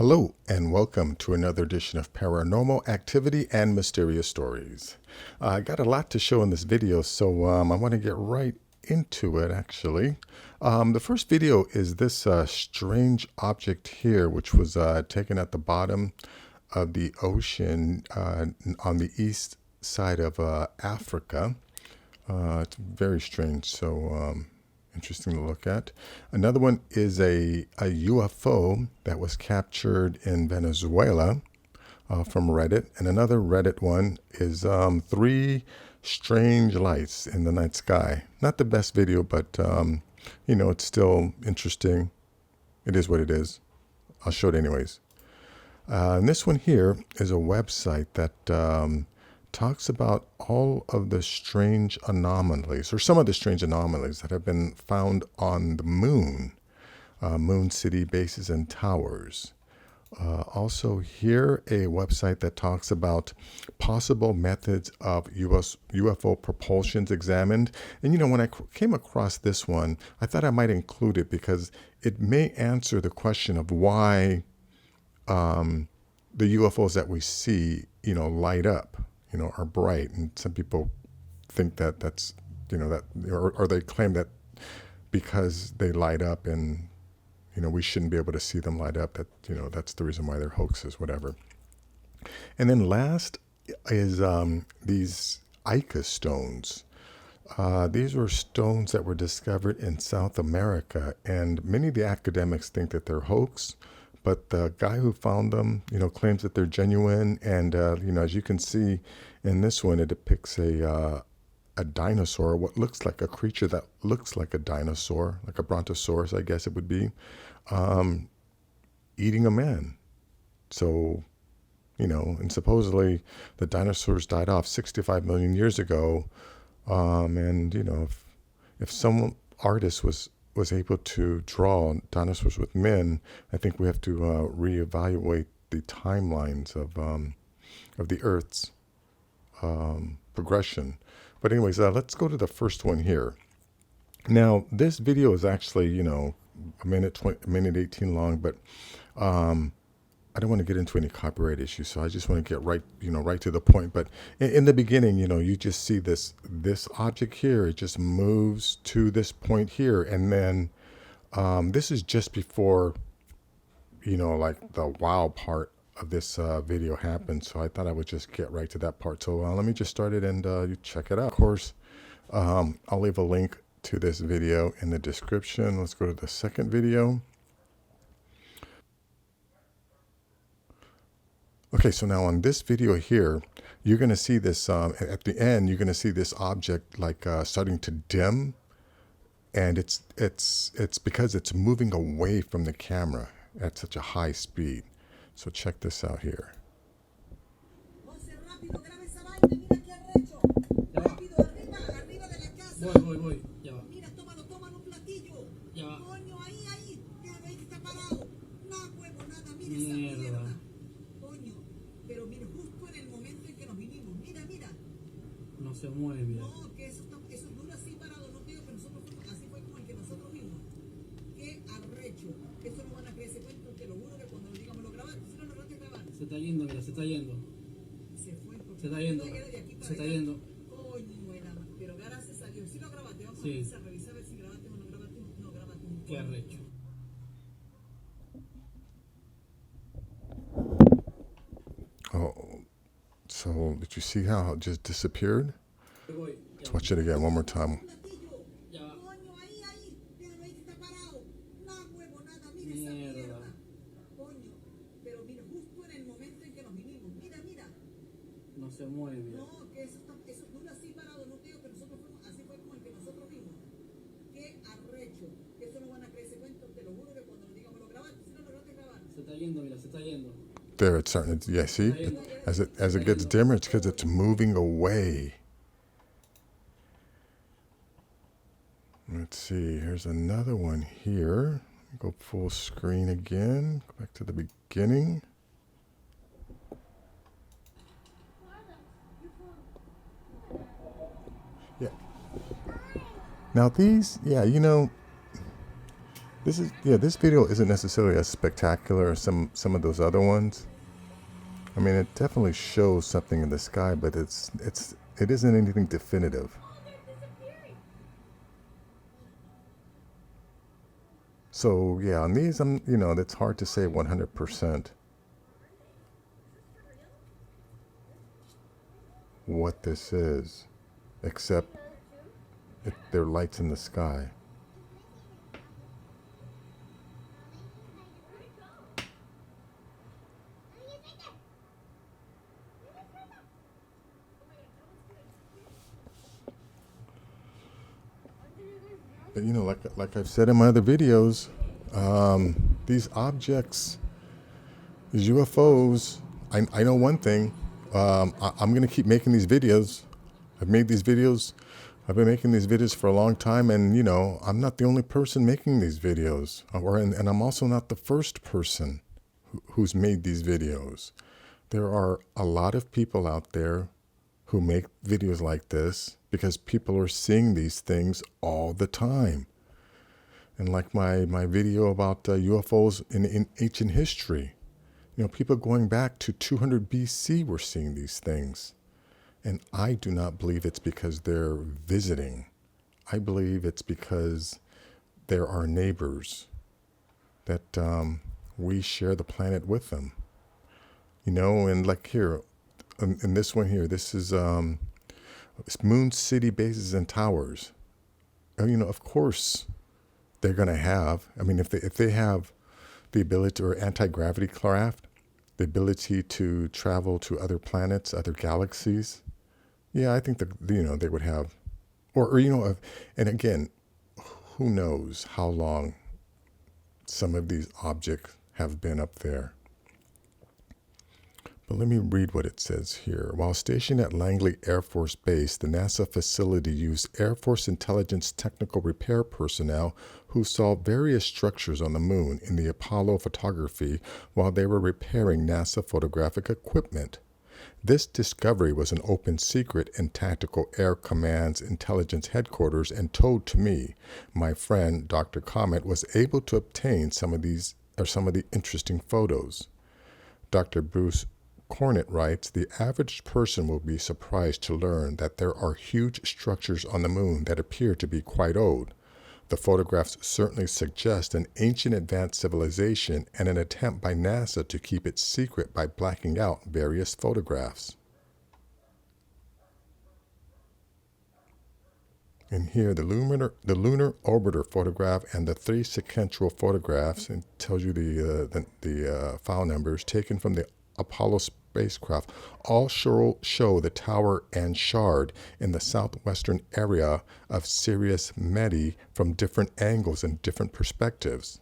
Hello and welcome to another edition of Paranormal Activity and Mysterious Stories. I got a lot to show in this video, so I want to get right into it actually. The first video is this strange object here, which was taken at the bottom of the ocean on the east side of Africa. It's very strange, so interesting to look at. Another one is a UFO that was captured in Venezuela from Reddit. And another Reddit one is 3 strange lights in the night sky. Not the best video, but you know, it's still interesting. It is what it is. I'll show it anyways. And this one here is a website that talks about all of the strange anomalies, or some of the strange anomalies that have been found on the moon, moon city bases and towers. Also here, a website that talks about possible methods of UFO propulsions examined. And you know, when I came across this one, I thought I might include it because it may answer the question of why the UFOs that we see, you know, light up, you know, are bright. And some people think that that's, you know, that, or they claim that because they light up and, you know, we shouldn't be able to see them light up, that, you know, that's the reason why they're hoaxes, whatever. And then last is these Ica stones. These were stones that were discovered in South America, and many of the academics think that they're hoax. But the guy who found them, you know, claims that they're genuine. And, you know, as you can see in this one, it depicts a dinosaur, what looks like a creature that looks like a dinosaur, like a brontosaurus, I guess it would be, eating a man. So, you know, and supposedly the dinosaurs died off 65 million years ago. And, you know, if some artist was able to draw dinosaurs with men, I think we have to reevaluate the timelines of the Earth's progression. But anyways, let's go to the first one here. Now, this video is actually, you know, a minute 18 long, but I don't want to get into any copyright issues, so I just want to get right, you know, right to the point. But in the beginning, you know, you just see this object here. It just moves to this point here, and then this is just before, you know, like the wow part of this video happened. So I thought I would just get right to that part. So let me just start it and you check it out. Of course, I'll leave a link to this video in the description. Let's go to the second video. Okay, so now on this video here, you're going to see this, at the end, you're going to see this object like starting to dim. And it's because it's moving away from the camera at such a high speed. So check this out here. Voy. Ya va. Mira, tómalo un platillo. Ya va. Coño, ahí. Ahí está parado. No huevo, nada, mira esa mierda. Coño, pero mira, justo en el momento en que nos vinimos. Mira. No se mueve. No, que eso dura así parado. No te digo que nosotros fuimos, así fue como el que nosotros vimos. Qué arrecho. Eso no van a creer ese cuento, te lo juro que cuando lo digamos lo grabaste. Si no lo grabaste, grabar. Se está yendo, mira, se está yendo. Se fue. Se está yendo. Se está yendo. Pero gracias a Dios, si lo grabaste, vamos a revisar a ver si grabaste o no grabaste. No grabaste. Qué arrecho. Oh, so did you see how it just disappeared? Let's watch it again one more time. No se mueve. No, que eso dura así parado. No te digo que nosotros fuimos, así fue como el que nosotros vimos. Qué arrecho. Eso no van a creer ese cuento, te lo juro que cuando lo digamos lo grabaste. Si no lo grabaste, grabar. Se está yendo, mira, se está yendo. There, it's starting to, yeah, see? As it gets dimmer, it's because it's moving away. Let's see, here's another one here. Go full screen again. Go back to the beginning. Yeah. Now these, yeah, you know, This video isn't necessarily as spectacular as some of those other ones. I mean, it definitely shows something in the sky, but it isn't anything definitive. So yeah, on these, it's hard to say 100% what this is, except if there are lights in the sky. But like I've said in my other videos, these objects, these UFOs, I know one thing. I'm going to keep making these videos. I've made these videos. I've been making these videos for a long time, and I'm not the only person making these videos, and I'm also not the first person who's made these videos. There are a lot of people out there who make videos like this because people are seeing these things all the time. And like my video about UFOs in ancient history, people going back to 200 BC were seeing these things. And I do not believe it's because they're visiting. I believe it's because they're our neighbors, that we share the planet with them. And like here, in this one here, this is Moon City bases and towers. Of course, they're going to have, if they have the ability, or anti-gravity craft, the ability to travel to other planets, other galaxies, yeah, I think that, they would have, and again, who knows how long some of these objects have been up there. But let me read what it says here. While stationed at Langley Air Force Base, the NASA facility used Air Force intelligence technical repair personnel who saw various structures on the moon in the Apollo photography while they were repairing NASA photographic equipment. This discovery was an open secret in Tactical Air Command's intelligence headquarters, and told to me. My friend, Dr. Comet, was able to obtain some of the interesting photos. Dr. Bruce Cornett writes, the average person will be surprised to learn that there are huge structures on the moon that appear to be quite old. The photographs certainly suggest an ancient advanced civilization and an attempt by NASA to keep it secret by blacking out various photographs. And here, the lunar orbiter photograph and the 3 sequential photographs, and tells you the file numbers taken from the Apollo spacecraft, all show the tower and shard in the southwestern area of Sirius Medi from different angles and different perspectives.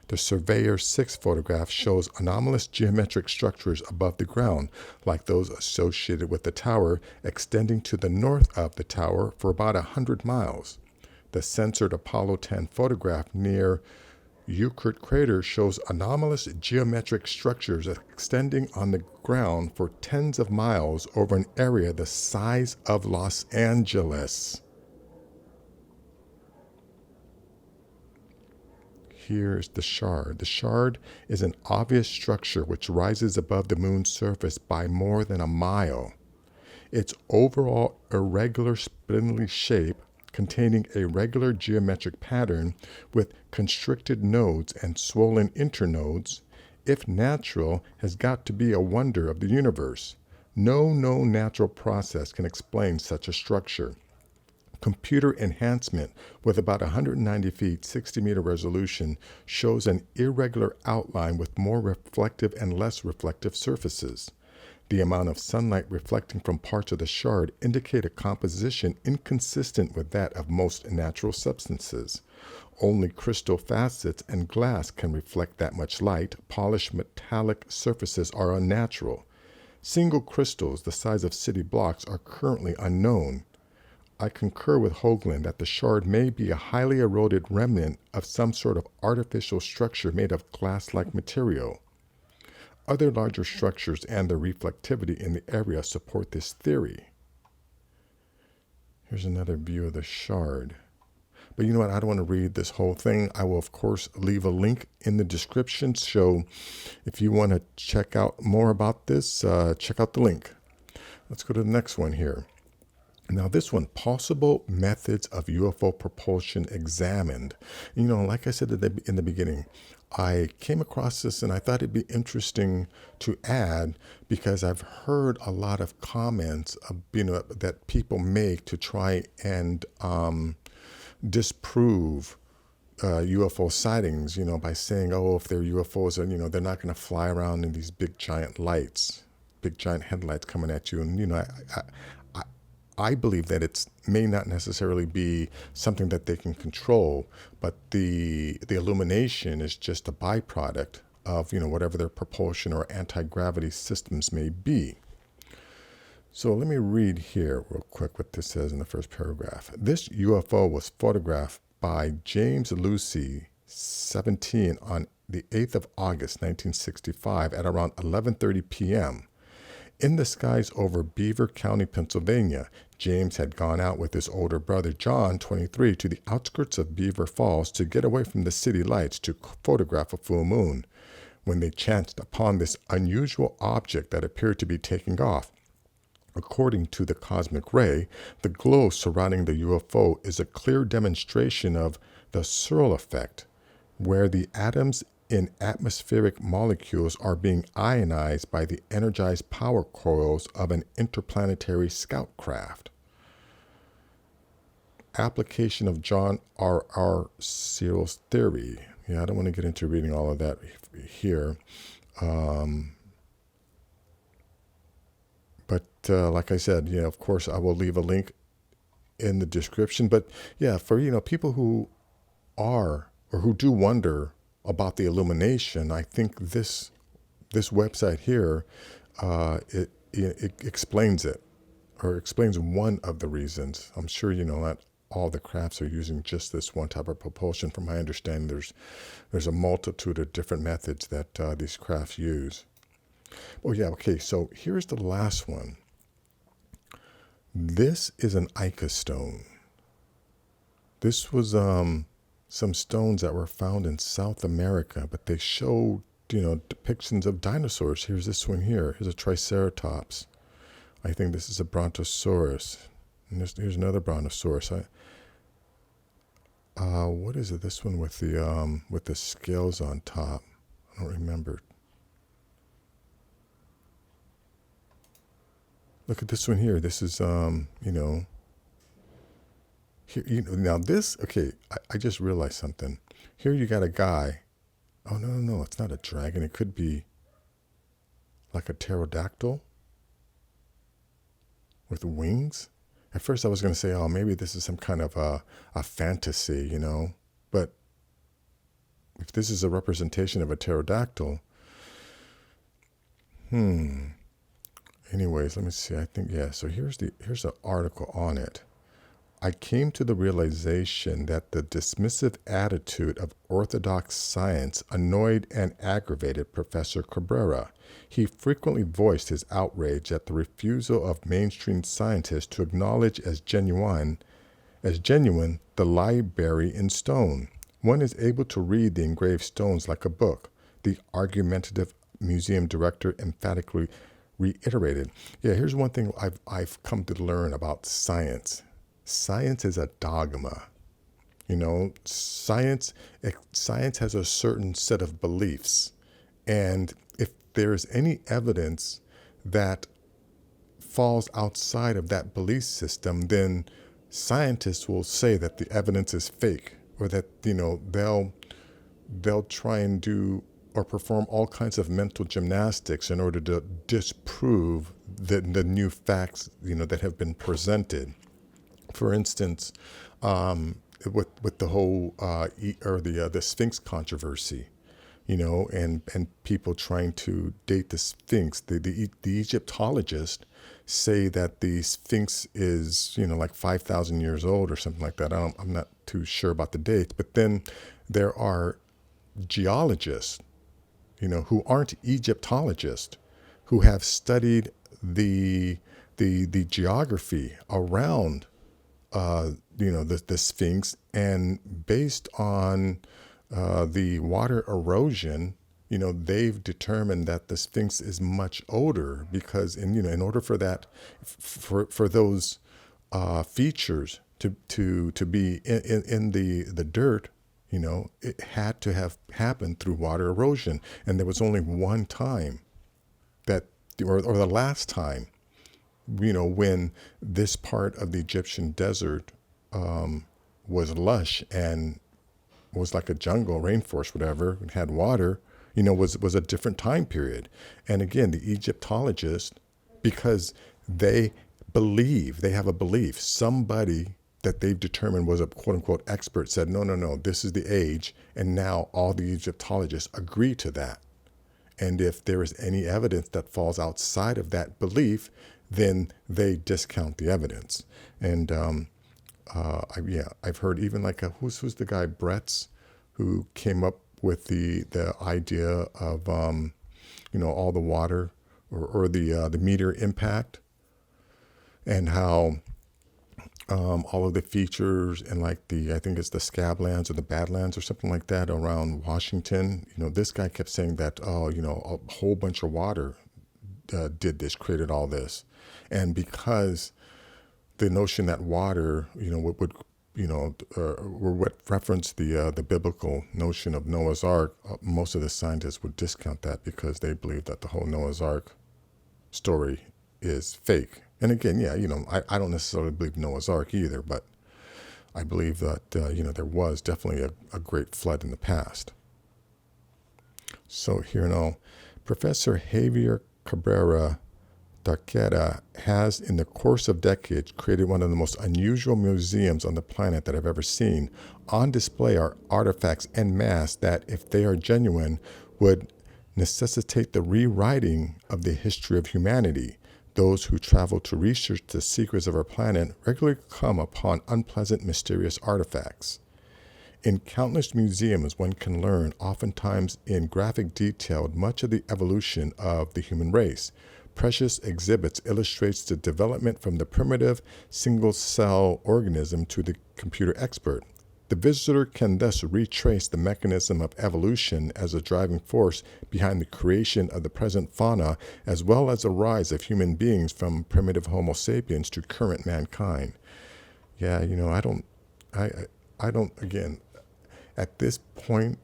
The Surveyor 6 photograph shows anomalous geometric structures above the ground, like those associated with the tower, extending to the north of the tower for about 100 miles. The censored Apollo 10 photograph near Euclid crater shows anomalous geometric structures extending on the ground for tens of miles over an area the size of Los Angeles. Here's the shard. The shard is an obvious structure which rises above the moon's surface by more than a mile. Its overall irregular spindly shape, containing a regular geometric pattern with constricted nodes and swollen internodes, if natural, has got to be a wonder of the universe. No known natural process can explain such a structure. Computer enhancement with about 190 feet, 60-meter resolution shows an irregular outline with more reflective and less reflective surfaces. The amount of sunlight reflecting from parts of the shard indicate a composition inconsistent with that of most natural substances. Only crystal facets and glass can reflect that much light. Polished metallic surfaces are unnatural. Single crystals the size of city blocks are currently unknown. I concur with Hoagland that the shard may be a highly eroded remnant of some sort of artificial structure made of glass-like material. Other larger structures and their reflectivity in the area support this theory. Here's another view of the shard. But you know what? I don't want to read this whole thing. I will, of course, leave a link in the description. So if you want to check out more about this, check out the link. Let's go to the next one here. Now this one, possible methods of UFO propulsion examined. You know, like I said in the beginning, I came across this and I thought it'd be interesting to add because I've heard a lot of comments, that people make to try and disprove UFO sightings, by saying, oh, if they're UFOs, they're not going to fly around in these big giant lights, big giant headlights coming at you. And, I believe that it may not necessarily be something that they can control, but the illumination is just a byproduct of, whatever their propulsion or anti-gravity systems may be. So let me read here real quick what this says in the first paragraph. This UFO was photographed by James Lucy, 17, on the 8th of August, 1965 at around 11:30 p.m. In the skies over Beaver County, Pennsylvania. James had gone out with his older brother, John, 23, to the outskirts of Beaver Falls to get away from the city lights to photograph a full moon, when they chanced upon this unusual object that appeared to be taking off. According to the cosmic ray, the glow surrounding the UFO is a clear demonstration of the Searle effect, where the atoms in atmospheric molecules are being ionized by the energized power coils of an interplanetary scout craft. Application of John R. Searle's theory. Yeah, I don't want to get into reading all of that here. But like I said, of course, I will leave a link in the description. But yeah, for, people who are or who do wonder about the illumination, I think this website here, it explains it, or explains one of the reasons. I'm sure not all the crafts are using just this one type of propulsion. From my understanding, there's a multitude of different methods that these crafts use. Oh yeah, okay, so here's the last one. This is an Ica stone. This was some stones that were found in South America, but they showed, depictions of dinosaurs. Here's this one here. Here's a Triceratops. I think this is a Brontosaurus. And here's another Brontosaurus. What is it? This one with the scales on top. I don't remember. Look at this one here. This is, here, now this, okay, I just realized something. Here you got a guy. Oh, no, it's not a dragon. It could be like a pterodactyl with wings. At first I was going to say, oh, maybe this is some kind of a fantasy, But if this is a representation of a pterodactyl, anyways, let me see. I think, yeah, so here's the article on it. I came to the realization that the dismissive attitude of orthodox science annoyed and aggravated Professor Cabrera. He frequently voiced his outrage at the refusal of mainstream scientists to acknowledge as genuine the library in stone. One is able to read the engraved stones like a book, the argumentative museum director emphatically reiterated. Yeah, here's one thing I've come to learn about science. Science is a dogma. Science has a certain set of beliefs. And if there's any evidence that falls outside of that belief system, then scientists will say that the evidence is fake, or that, they'll try and do or perform all kinds of mental gymnastics in order to disprove the new facts, that have been presented. For instance, with the whole the Sphinx controversy, and people trying to date the Sphinx. The Egyptologists say that the Sphinx is like 5,000 years old or something like that. I'm not too sure about the dates, but then there are geologists, who aren't Egyptologists, who have studied the geography around the Sphinx, and based on the water erosion, they've determined that the Sphinx is much older, because in order for that, for those features to be in the dirt, it had to have happened through water erosion. And there was only one time that, or the last time, when this part of the Egyptian desert was lush and was like a jungle, rainforest, whatever, and had water, was a different time period. And again, the Egyptologists, because they have a belief, somebody that they've determined was a quote unquote expert said, no, this is the age. And now all the Egyptologists agree to that. And if there is any evidence that falls outside of that belief, then they discount the evidence. And I've heard even like who's the guy, Bretz, who came up with the idea of all the water or the meteor impact, and how all of the features and like I think it's the Scablands or the Badlands or something like that around Washington. This guy kept saying that a whole bunch of water did this, created all this. And because the notion that water, would what reference the biblical notion of Noah's Ark, most of the scientists would discount that because they believe that the whole Noah's Ark story is fake. And again, I don't necessarily believe Noah's Ark either, but I believe that, there was definitely a great flood in the past. So here now, Professor Javier Cabrera Darqueta has, in the course of decades, created one of the most unusual museums on the planet that I've ever seen. On display are artifacts en masse that, if they are genuine, would necessitate the rewriting of the history of humanity. Those who travel to research the secrets of our planet regularly come upon unpleasant, mysterious artifacts. In countless museums, one can learn, oftentimes in graphic detail, much of the evolution of the human race. Precious exhibits illustrates the development from the primitive single-cell organism to the computer expert. The visitor can thus retrace the mechanism of evolution as a driving force behind the creation of the present fauna, as well as the rise of human beings from primitive Homo sapiens to current mankind. Yeah, I don't, again, at this point,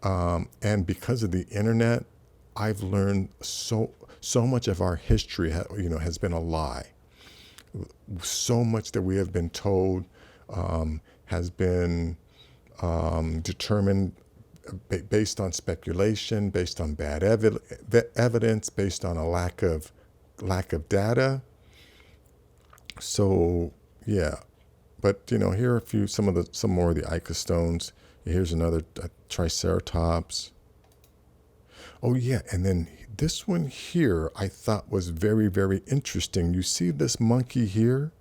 and because of the internet, I've learned so much of our history, has been a lie. So much that we have been told has been determined based on speculation, based on bad evidence, based on a lack of data. So yeah, but here are some more of the Ica stones. Here's another Triceratops. Oh yeah, and then this one here I thought was very, very interesting. You see this monkey here,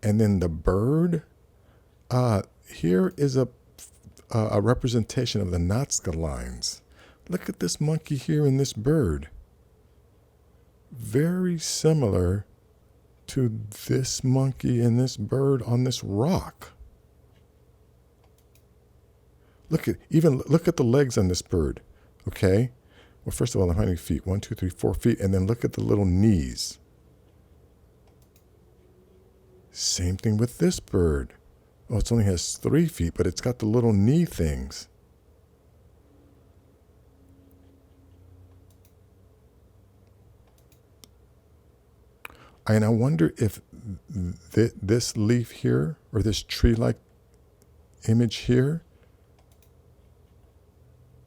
and then the bird. Here is a representation of the Nazca lines. Look at this monkey here and this bird. Very similar to this monkey and this bird on this rock. Look at the legs on this bird. Okay. Well, first of all, how many feet? 1, 2, 3, 4 feet. And then look at the little knees. Same thing with this bird. Oh, it only has 3 feet, but it's got the little knee things. And I wonder if this leaf here, or this tree-like image here,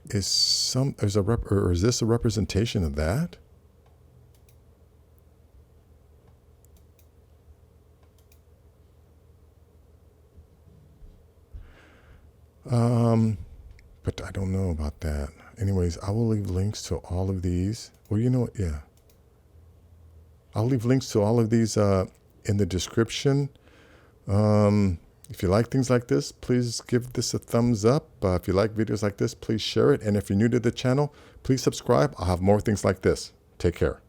is this a representation of that? But I don't know about that. Anyways, I will leave links to all of these. Well, you know what? Yeah. I'll leave links to all of these in the description. If you like things like this, please give this a thumbs up. If you like videos like this, please share it. And if you're new to the channel, please subscribe. I'll have more things like this. Take care.